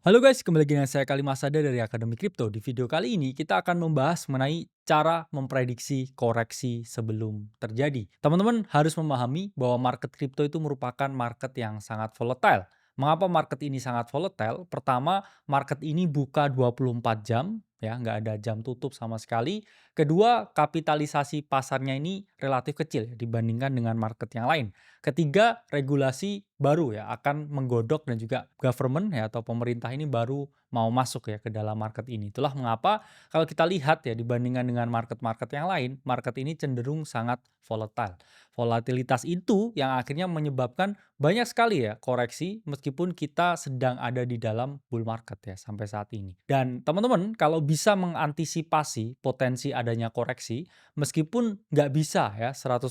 Halo guys, kembali lagi dengan saya Kalimasada dari Akademi Kripto. Di video kali ini kita akan membahas mengenai cara memprediksi koreksi sebelum terjadi. Teman-teman harus memahami bahwa market kripto itu merupakan market yang sangat volatile. Mengapa market ini sangat volatile? Pertama, market ini buka 24 jam, ya, nggak ada jam tutup sama sekali. Kedua, kapitalisasi pasarnya ini relatif kecil ya, dibandingkan dengan market yang lain. Ketiga, regulasi baru ya akan menggodok dan juga government ya atau pemerintah ini baru mau masuk ya ke dalam market ini. Itulah mengapa kalau kita lihat ya dibandingkan dengan market-market yang lain, market ini cenderung sangat volatile. Volatilitas itu yang akhirnya menyebabkan banyak sekali ya koreksi meskipun kita sedang ada di dalam bull market ya sampai saat ini. Dan teman-teman kalau bisa mengantisipasi potensi adanya koreksi meskipun nggak bisa ya 100%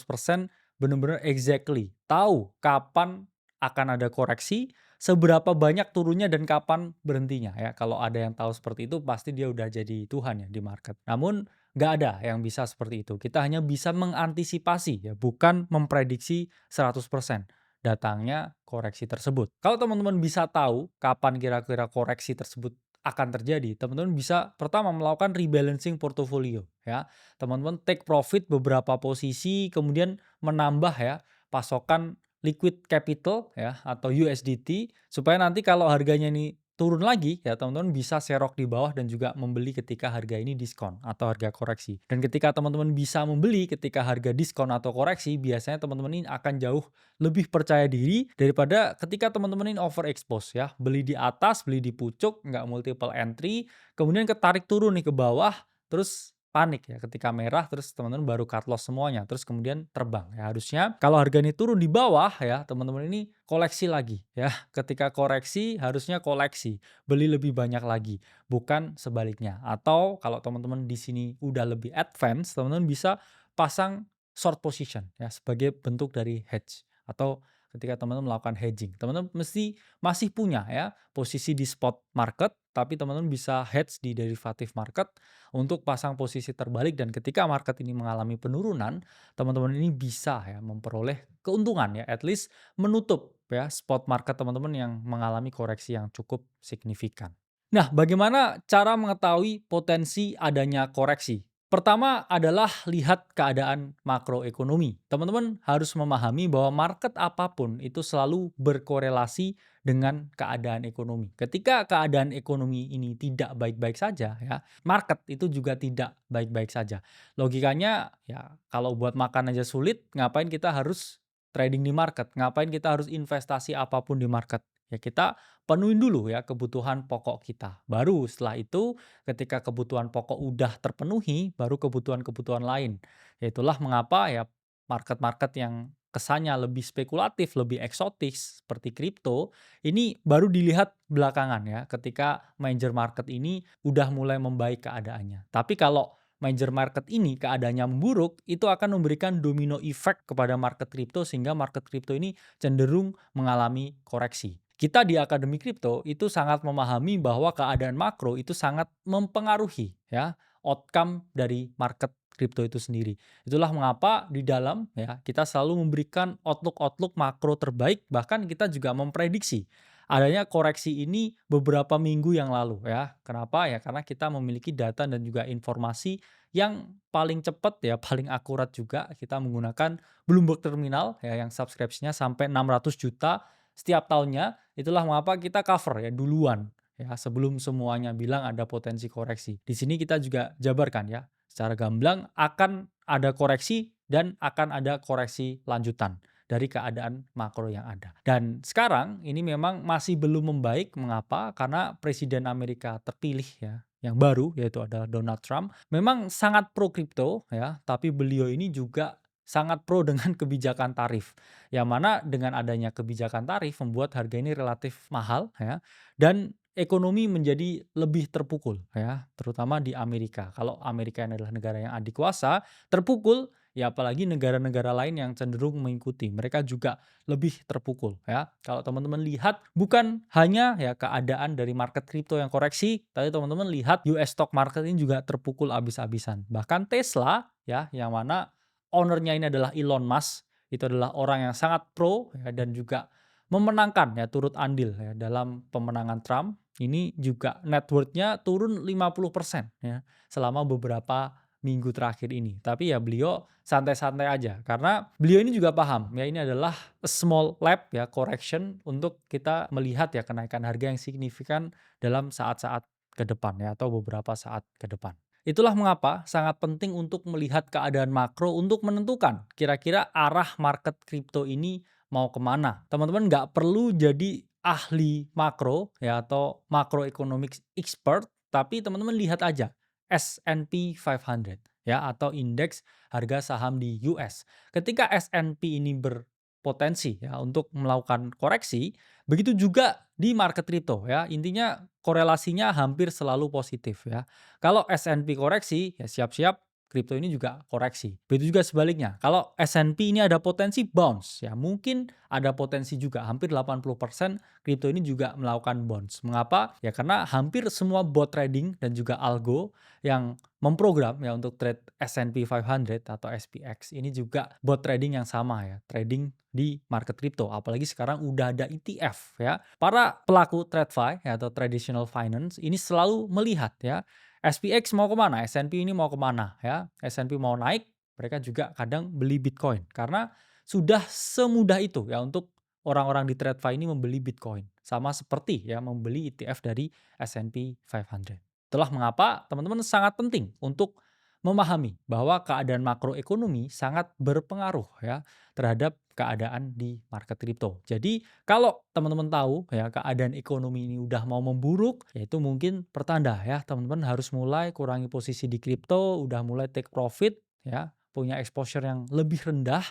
bener-bener exactly tahu kapan akan ada koreksi, seberapa banyak turunnya dan kapan berhentinya ya. Kalau ada yang tahu seperti itu pasti dia udah jadi Tuhan ya di market. Namun nggak ada yang bisa seperti itu. Kita hanya bisa mengantisipasi ya, bukan memprediksi 100% datangnya koreksi tersebut. Kalau teman-teman bisa tahu kapan kira-kira koreksi tersebut akan terjadi, teman-teman bisa pertama melakukan rebalancing portofolio ya. Teman-teman take profit beberapa posisi kemudian menambah ya pasokan liquid capital ya atau USDT supaya nanti kalau harganya ini turun lagi ya teman-teman bisa serok di bawah dan juga membeli ketika harga ini diskon atau harga koreksi. Dan ketika teman-teman bisa membeli ketika harga diskon atau koreksi, biasanya teman-teman ini akan jauh lebih percaya diri daripada ketika teman-teman ini overexpose ya. Beli di atas, beli di pucuk, nggak multiple entry, kemudian ketarik turun nih ke bawah, terus panik ya ketika merah terus teman-teman baru cut loss semuanya terus kemudian terbang ya harusnya kalau harga ini turun di bawah ya teman-teman ini koleksi lagi ya ketika koreksi harusnya koleksi beli lebih banyak lagi bukan sebaliknya atau kalau teman-teman di sini udah lebih advance teman-teman bisa pasang short position ya sebagai bentuk dari hedge atau ketika teman-teman melakukan hedging teman-teman mesti masih punya ya posisi di spot market tapi teman-teman bisa hedge di derivative market untuk pasang posisi terbalik dan ketika market ini mengalami penurunan, teman-teman ini bisa ya memperoleh keuntungan ya, at least menutup ya spot market teman-teman yang mengalami koreksi yang cukup signifikan. Nah, bagaimana cara mengetahui potensi adanya koreksi? Pertama adalah lihat keadaan makroekonomi. Teman-teman harus memahami bahwa market apapun itu selalu berkorelasi dengan keadaan ekonomi. Ketika keadaan ekonomi ini tidak baik-baik saja ya, market itu juga tidak baik-baik saja. Logikanya ya kalau buat makan aja sulit, ngapain kita harus trading di market? Ngapain kita harus investasi apapun di market? Ya kita penuhin dulu ya kebutuhan pokok kita. Baru setelah itu ketika kebutuhan pokok udah terpenuhi, baru kebutuhan-kebutuhan lain. Ya itulah mengapa ya market-market yang kesannya lebih spekulatif, lebih eksotis seperti kripto, ini baru dilihat belakangan ya ketika major market ini udah mulai membaik keadaannya. Tapi kalau major market ini keadaannya memburuk, itu akan memberikan domino effect kepada market kripto sehingga market kripto ini cenderung mengalami koreksi. Kita di Akademi Kripto itu sangat memahami bahwa keadaan makro itu sangat mempengaruhi ya outcome dari market kripto itu sendiri. Itulah mengapa di dalam ya kita selalu memberikan outlook-outlook makro terbaik bahkan kita juga memprediksi adanya koreksi ini beberapa minggu yang lalu ya. Kenapa ya? Karena kita memiliki data dan juga informasi yang paling cepat ya, paling akurat juga kita menggunakan Bloomberg Terminal ya yang subscription-nya sampai 600 juta setiap tahunnya. Itulah mengapa kita cover ya duluan ya sebelum semuanya bilang ada potensi koreksi. Di sini kita juga jabarkan ya secara gamblang akan ada koreksi dan akan ada koreksi lanjutan dari keadaan makro yang ada. Dan sekarang ini memang masih belum membaik. Mengapa? Karena Presiden Amerika terpilih ya yang baru yaitu adalah Donald Trump memang sangat pro kripto ya, tapi beliau ini juga sangat pro dengan kebijakan tarif. Yang mana dengan adanya kebijakan tarif membuat harga ini relatif mahal ya dan ekonomi menjadi lebih terpukul ya, terutama di Amerika. Kalau Amerika ini adalah negara yang adikuasa, terpukul ya apalagi negara-negara lain yang cenderung mengikuti. Mereka juga lebih terpukul ya. Kalau teman-teman lihat bukan hanya ya keadaan dari market kripto yang koreksi, tapi teman-teman lihat US stock market ini juga terpukul habis-habisan. Bahkan Tesla ya yang mana ownernya ini adalah Elon Musk, itu adalah orang yang sangat pro ya, dan juga memenangkan ya, turut andil ya dalam pemenangan Trump. Ini juga net worth-nya turun 50% ya selama beberapa minggu terakhir ini. Tapi ya beliau santai-santai aja karena beliau ini juga paham ya, ini adalah a small lap ya, correction untuk kita melihat ya kenaikan harga yang signifikan dalam saat-saat ke depan ya, atau beberapa saat ke depan. Itulah mengapa sangat penting untuk melihat keadaan makro untuk menentukan kira-kira arah market kripto ini mau kemana. Teman-teman nggak perlu jadi ahli makro ya atau macroeconomics expert, tapi teman-teman lihat aja S&P 500 ya, atau indeks harga saham di US. Ketika S&P ini berpotensi ya untuk melakukan koreksi, begitu juga di market kripto ya. Intinya korelasinya hampir selalu positif ya. Kalau S&P koreksi, ya siap-siap kripto ini juga koreksi. Begitu juga sebaliknya. Kalau S&P ini ada potensi bounce, ya mungkin ada potensi juga hampir 80% kripto ini juga melakukan bounce. Mengapa? Ya karena hampir semua bot trading dan juga algo yang memprogram ya untuk trade S&P 500 atau SPX ini juga bot trading yang sama ya, trading di market kripto. Apalagi sekarang udah ada ETF ya. Para pelaku TradFi ya, atau traditional finance ini selalu melihat ya, SPX mau kemana, S&P ini mau kemana ya. S&P mau naik, mereka juga kadang beli Bitcoin karena sudah semudah itu ya untuk orang-orang di TradFi ini membeli Bitcoin. Sama seperti ya membeli ETF dari S&P 500. Itulah mengapa teman-teman sangat penting untuk memahami bahwa keadaan makroekonomi sangat berpengaruh ya terhadap keadaan di market kripto. Jadi kalau teman-teman tahu ya keadaan ekonomi ini udah mau memburuk, ya itu mungkin pertanda ya teman-teman harus mulai kurangi posisi di kripto, udah mulai take profit ya, punya exposure yang lebih rendah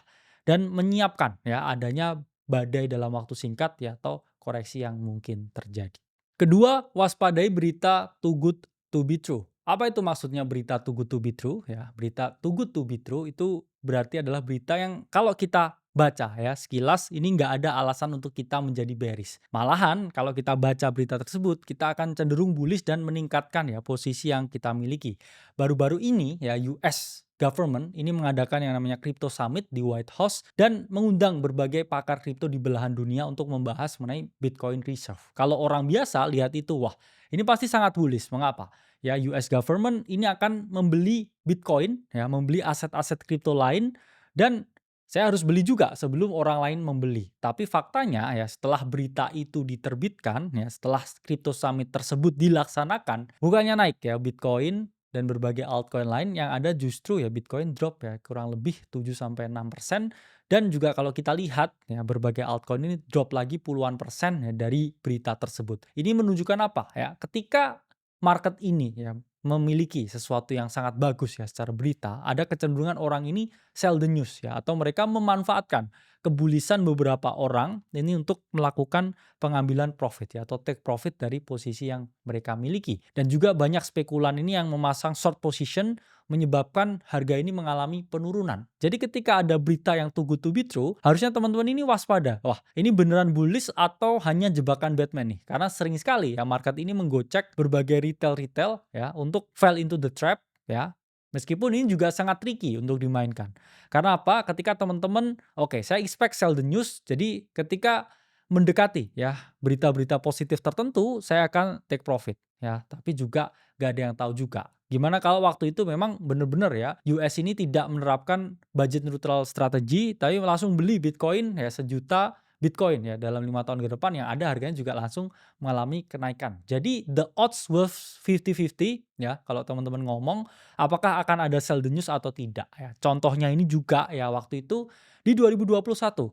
dan menyiapkan ya adanya badai dalam waktu singkat ya atau koreksi yang mungkin terjadi. Kedua, waspadai berita too good to be true. Apa itu maksudnya berita too good to be true? Ya, berita too good to be true itu berarti adalah berita yang kalau kita baca ya sekilas ini nggak ada alasan untuk kita menjadi bearish. Malahan kalau kita baca berita tersebut kita akan cenderung bullish dan meningkatkan ya posisi yang kita miliki. Baru-baru ini ya US government ini mengadakan yang namanya Crypto Summit di White House dan mengundang berbagai pakar kripto di belahan dunia untuk membahas mengenai Bitcoin Reserve. Kalau orang biasa lihat itu, wah ini pasti sangat bullish. Mengapa? Ya US government ini akan membeli Bitcoin, ya membeli aset-aset kripto lain dan saya harus beli juga sebelum orang lain membeli. Tapi faktanya ya setelah berita itu diterbitkan, ya setelah Crypto Summit tersebut dilaksanakan, bukannya naik ya Bitcoin dan berbagai altcoin lain, yang ada justru ya Bitcoin drop ya kurang lebih 7-6%. Dan juga kalau kita lihat ya berbagai altcoin ini drop lagi puluhan persen ya dari berita tersebut. Ini menunjukkan apa ya? Ketika market ini ya memiliki sesuatu yang sangat bagus ya secara berita, ada kecenderungan orang ini sell the news ya, atau mereka memanfaatkan kebulisan beberapa orang ini untuk melakukan pengambilan profit ya atau take profit dari posisi yang mereka miliki. Dan juga banyak spekulan ini yang memasang short position menyebabkan harga ini mengalami penurunan. Jadi ketika ada berita yang too good to be true, harusnya teman-teman ini waspada. Wah, ini beneran bullish atau hanya jebakan Batman nih? Karena sering sekali ya market ini menggocek berbagai retail ya untuk fall into the trap ya. Meskipun ini juga sangat tricky untuk dimainkan. Karena apa? Ketika teman-teman, oke, saya expect sell the news. Jadi ketika mendekati ya berita-berita positif tertentu, saya akan take profit ya. Tapi juga gak ada yang tahu juga. Gimana kalau waktu itu memang benar-benar ya US ini tidak menerapkan budget neutral strategi, tapi langsung beli Bitcoin ya 1 juta Bitcoin ya dalam 5 tahun ke depan, yang ada harganya juga langsung mengalami kenaikan. Jadi the odds was 50-50 ya kalau teman-teman ngomong apakah akan ada sell the news atau tidak ya. Contohnya ini juga ya waktu itu di 2021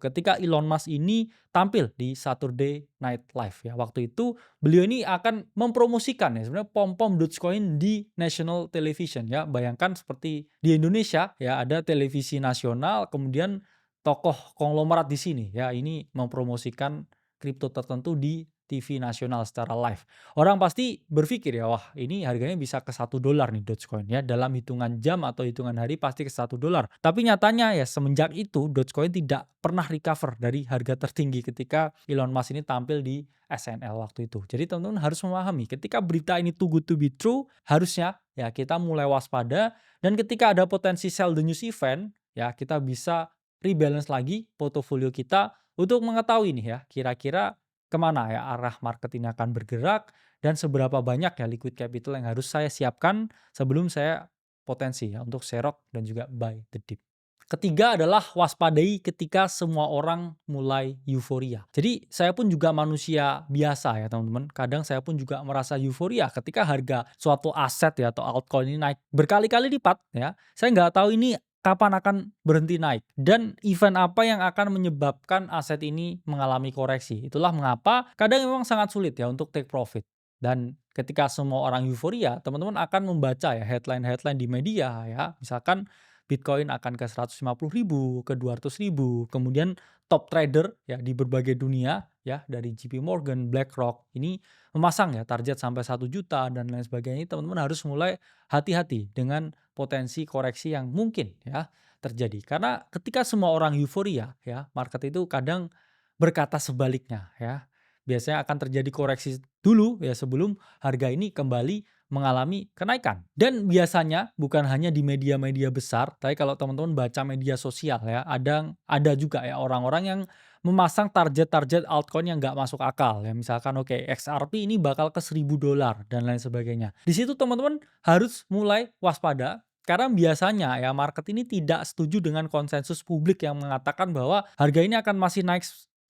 ketika Elon Musk ini tampil di Saturday Night Live ya. Waktu itu beliau ini akan mempromosikan ya sebenarnya pom-pom Dogecoin di national television ya. Bayangkan seperti di Indonesia ya ada televisi nasional, kemudian tokoh konglomerat di sini ya ini mempromosikan kripto tertentu di TV nasional secara live. Orang pasti berpikir ya, wah ini harganya bisa ke $1 nih Dogecoin ya. Dalam hitungan jam atau hitungan hari pasti ke $1. Tapi nyatanya ya semenjak itu Dogecoin tidak pernah recover dari harga tertinggi ketika Elon Musk ini tampil di SNL waktu itu. Jadi teman-teman harus memahami ketika berita ini too good to be true, harusnya ya kita mulai waspada, dan ketika ada potensi sell the news event ya kita bisa rebalance lagi portofolio kita untuk mengetahui nih ya, kira-kira kemana ya arah market ini akan bergerak dan seberapa banyak ya liquid capital yang harus saya siapkan sebelum saya potensi ya untuk serok dan juga buy the dip. Ketiga adalah waspadai ketika semua orang mulai euforia. Jadi saya pun juga manusia biasa ya teman-teman. Kadang saya pun juga merasa euforia ketika harga suatu aset ya atau altcoin ini naik berkali-kali lipat ya. Saya nggak tahu ini kapan akan berhenti naik dan event apa yang akan menyebabkan aset ini mengalami koreksi. Itulah mengapa kadang memang sangat sulit ya untuk take profit. Dan ketika semua orang euforia, teman-teman akan membaca ya headline-headline di media ya. Misalkan Bitcoin akan ke 150.000, ke 200.000, kemudian top trader ya di berbagai dunia ya dari JP Morgan, BlackRock ini memasang ya target sampai 1 juta dan lain sebagainya. Teman-teman harus mulai hati-hati dengan potensi koreksi yang mungkin ya terjadi. Karena ketika semua orang euforia ya, market itu kadang berkata sebaliknya ya. Biasanya akan terjadi koreksi dulu ya sebelum harga ini kembali mengalami kenaikan. Dan biasanya bukan hanya di media-media besar, tapi kalau teman-teman baca media sosial ya, ada juga ya orang-orang yang memasang target-target altcoin yang nggak masuk akal ya. Misalkan oke, XRP ini bakal ke $1.000 dan lain sebagainya. Di situ teman-teman harus mulai waspada karena biasanya ya market ini tidak setuju dengan konsensus publik yang mengatakan bahwa harga ini akan masih naik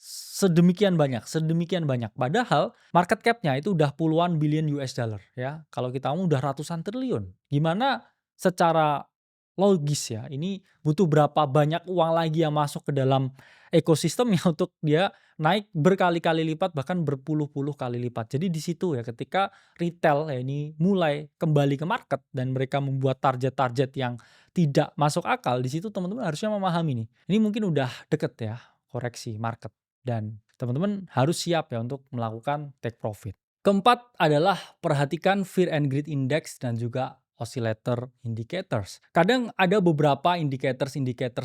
sedemikian banyak. Padahal market cap-nya itu udah puluhan billion US dollar ya. Kalau kita ngomong udah ratusan triliun. Gimana secara logis ya, ini butuh berapa banyak uang lagi yang masuk ke dalam ekosistem ya untuk dia naik berkali-kali lipat bahkan berpuluh-puluh kali lipat. Jadi di situ ya ketika retail ya ini mulai kembali ke market dan mereka membuat target-target yang tidak masuk akal, di situ teman-teman harusnya memahami nih. Ini mungkin udah deket ya koreksi market dan teman-teman harus siap ya untuk melakukan take profit. Keempat adalah perhatikan fear and greed index dan juga oscillator indicators. Kadang ada beberapa indicators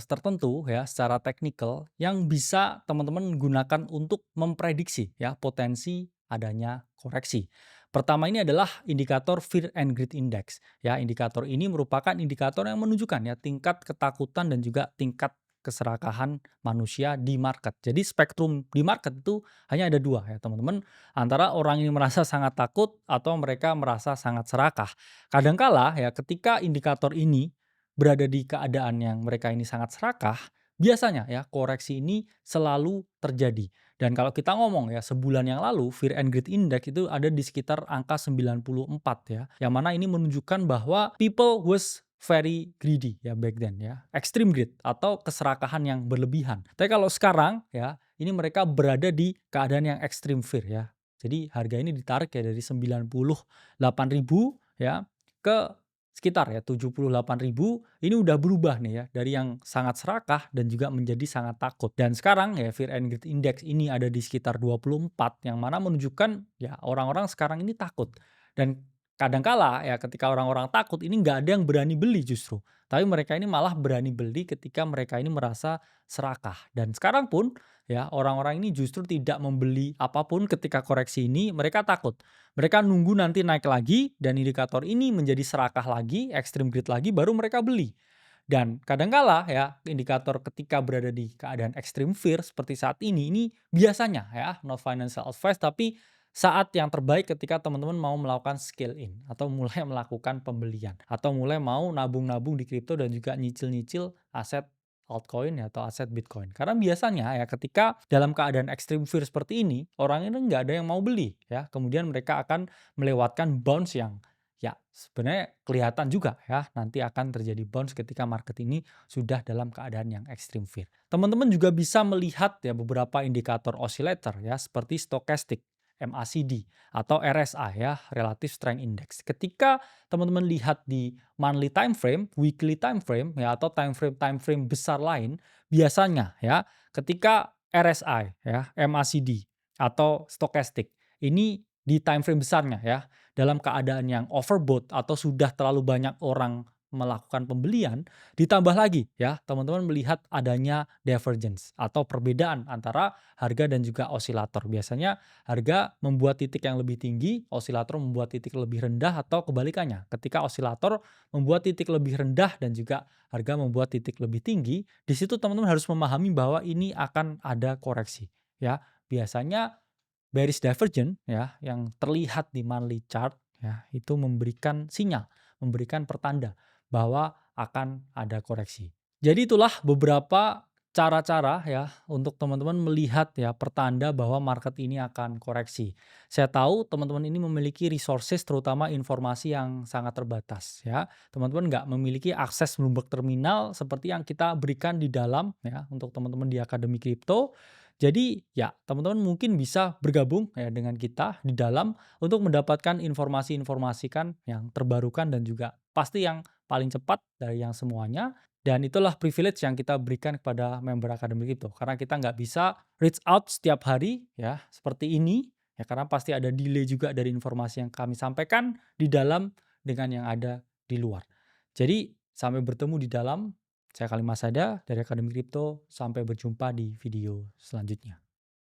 tertentu ya secara teknikal yang bisa teman-teman gunakan untuk memprediksi ya potensi adanya koreksi. Pertama ini adalah indikator fear and greed index. Ya, indikator ini merupakan indikator yang menunjukkan ya tingkat ketakutan dan juga tingkat keserakahan manusia di market. Jadi spektrum di market itu hanya ada dua ya teman-teman, antara orang ini merasa sangat takut atau mereka merasa sangat serakah. Kadangkala ya ketika indikator ini berada di keadaan yang mereka ini sangat serakah, biasanya ya koreksi ini selalu terjadi. Dan kalau kita ngomong ya sebulan yang lalu Fear and Greed Index itu ada di sekitar angka 94 ya. Yang mana ini menunjukkan bahwa people was very greedy ya back then ya. Extreme greed atau keserakahan yang berlebihan. Tapi kalau sekarang ya ini mereka berada di keadaan yang extreme fear ya. Jadi harga ini ditarik ya dari 98.000 ya ke sekitar ya 78.000. Ini udah berubah nih ya dari yang sangat serakah dan juga menjadi sangat takut. Dan sekarang ya Fear and Greed Index ini ada di sekitar 24 yang mana menunjukkan ya orang-orang sekarang ini takut. Dan kadangkala ya ketika orang-orang takut ini nggak ada yang berani beli justru. Tapi mereka ini malah berani beli ketika mereka ini merasa serakah. Dan sekarang pun ya orang-orang ini justru tidak membeli apapun ketika koreksi ini, mereka takut. Mereka nunggu nanti naik lagi dan indikator ini menjadi serakah lagi, extreme greed lagi baru mereka beli. Dan kadangkala ya indikator ketika berada di keadaan extreme fear seperti saat ini biasanya ya not financial advice tapi saat yang terbaik ketika teman-teman mau melakukan scale in atau mulai melakukan pembelian atau mulai mau nabung-nabung di kripto dan juga nyicil-nyicil aset altcoin ya atau aset Bitcoin. Karena biasanya ya ketika dalam keadaan extreme fear seperti ini, orang ini nggak ada yang mau beli ya. Kemudian mereka akan melewatkan bounce yang ya sebenarnya kelihatan juga ya nanti akan terjadi bounce ketika market ini sudah dalam keadaan yang extreme fear. Teman-teman juga bisa melihat ya beberapa indikator oscillator ya seperti stochastic, MACD atau RSI ya, Relative Strength Index. Ketika teman-teman lihat di monthly time frame, weekly time frame ya atau time frame besar lain, biasanya ya ketika RSI ya, MACD atau stochastic ini di time frame besarnya ya dalam keadaan yang overbought atau sudah terlalu banyak orang melakukan pembelian, ditambah lagi ya, teman-teman melihat adanya divergence atau perbedaan antara harga dan juga osilator. Biasanya harga membuat titik yang lebih tinggi, osilator membuat titik lebih rendah atau kebalikannya. Ketika osilator membuat titik lebih rendah dan juga harga membuat titik lebih tinggi, di situ teman-teman harus memahami bahwa ini akan ada koreksi ya. Biasanya bearish divergence ya, yang terlihat di monthly chart ya, itu memberikan sinyal, memberikan pertanda bahwa akan ada koreksi. Jadi itulah beberapa cara-cara ya untuk teman-teman melihat ya pertanda bahwa market ini akan koreksi. Saya tahu teman-teman ini memiliki resources terutama informasi yang sangat terbatas ya. Teman-teman nggak memiliki akses Bloomberg Terminal seperti yang kita berikan di dalam ya untuk teman-teman di Akademi Kripto. Jadi ya teman-teman mungkin bisa bergabung ya dengan kita di dalam untuk mendapatkan informasi-informasi kan yang terbarukan dan juga pasti yang paling cepat dari yang semuanya. Dan itulah privilege yang kita berikan kepada member Akademi Kripto. Karena kita nggak bisa reach out setiap hari ya seperti ini ya karena pasti ada delay juga dari informasi yang kami sampaikan di dalam dengan yang ada di luar. Jadi sampai bertemu di dalam. Saya Kalimasada dari Akademi Kripto. Sampai berjumpa di video selanjutnya.